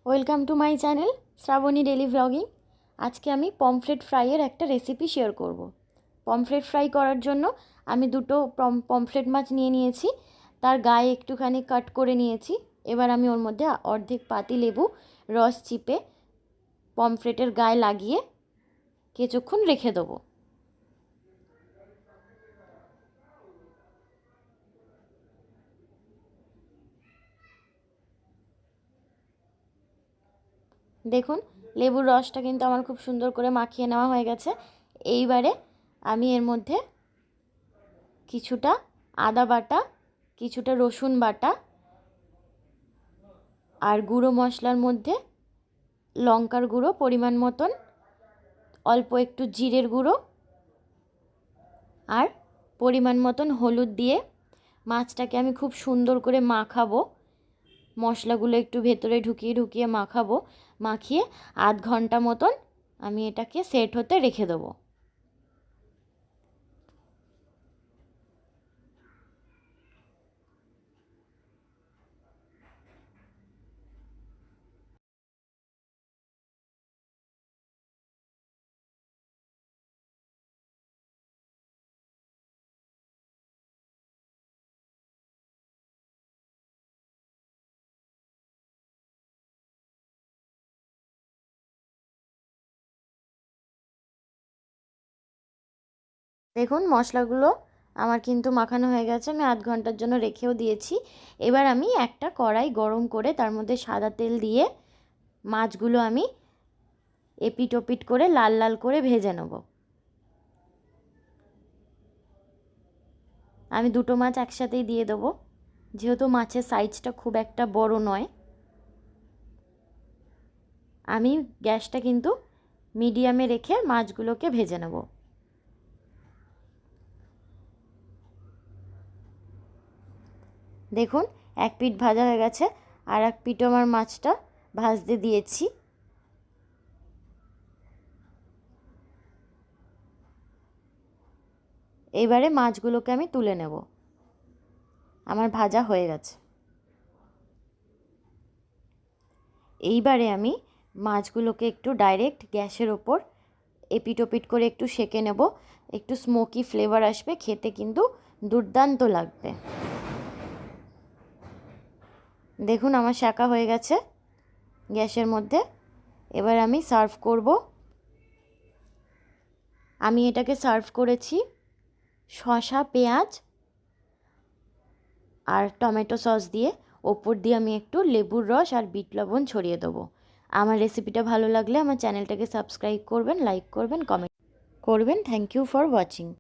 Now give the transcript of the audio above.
Welcome to my channel Shraboni daily vlogging. আজকে আমি pomfret ফ্রাইয়ের একটা রেসিপি শেয়ার করব। পমফ্রেট ফ্রাই করার জন্য আমি দুটো পমফ্রেট মাছ নিয়ে নিয়েছি, তার গায়ে একটুখানি কাট করে নিয়েছি। এবার আমি ওর মধ্যে অর্ধেক পাতি লেবু রস চিপে পমফ্রেটের গায়ে লাগিয়ে কিছুক্ষণ রেখে দেবো। দেখুন, লেবুর রসটা কিন্তু আমার খুব সুন্দর করে মাখিয়ে নেওয়া হয়ে গেছে। এইবারে আমি এর মধ্যে কিছুটা আদা বাটা, কিছুটা রসুন বাটা আর গুঁড়ো মশলার মধ্যে লঙ্কার গুঁড়ো পরিমাণ মতন, অল্প একটু জিরের গুঁড়ো আর পরিমাণ মতন হলুদ দিয়ে মাছটাকে আমি খুব সুন্দর করে মাখাবো। মশলাগুলো একটু ভেতরে ঢুকিয়ে ঢুকিয়ে মাখাবো। মাখিয়ে আধ ঘন্টা মতন আমি এটাকে সেট হতে রেখে দেবো। দেখুন, মশলাগুলো আমার কিন্তু মাখানো হয়ে গেছে। আমি আধ ঘন্টার জন্য রেখেও দিয়েছি। এবার আমি একটা কড়াই গরম করে তার মধ্যে সাদা তেল দিয়ে মাছগুলো আমি এপিট ওপিট করে লাল লাল করে ভেজে নেব। আমি দুটো মাছ একসাথেই দিয়ে দেবো, যেহেতু মাছের সাইজটা খুব একটা বড় নয়। আমি গ্যাসটা কিন্তু মিডিয়ামে রেখে মাছগুলোকে ভেজে নেব। দেখুন, এক পিঠ ভাজা হয়ে গেছে, আর এক পিঠও আমার মাছটা ভাজতে দিয়েছি। এইবারে মাছগুলোকে আমি তুলে নেব। আমার ভাজা হয়ে গেছে। এইবারে আমি মাছগুলোকে একটু ডাইরেক্ট গ্যাসের ওপর এপিট ওপিট করে একটু সেঁকে নেব। একটু স্মোকি ফ্লেভার আসবে, খেতে কিন্তু দুর্দান্ত লাগবে। দেখুন, আমার সেঁকা হয়ে গেছে গ্যাসের মধ্যে। এবার আমি সার্ভ করব। আমি এটাকে সার্ভ করেছি শসা, পেঁয়াজ আর টমেটো সস দিয়ে। ওপর দিয়ে আমি একটু লেবুর রস আর বিট লবণ ছড়িয়ে দেবো। আমার রেসিপিটা ভালো লাগলে আমার চ্যানেলটাকে সাবস্ক্রাইব করবেন, লাইক করবেন, কমেন্ট করবেন। Thank you for watching.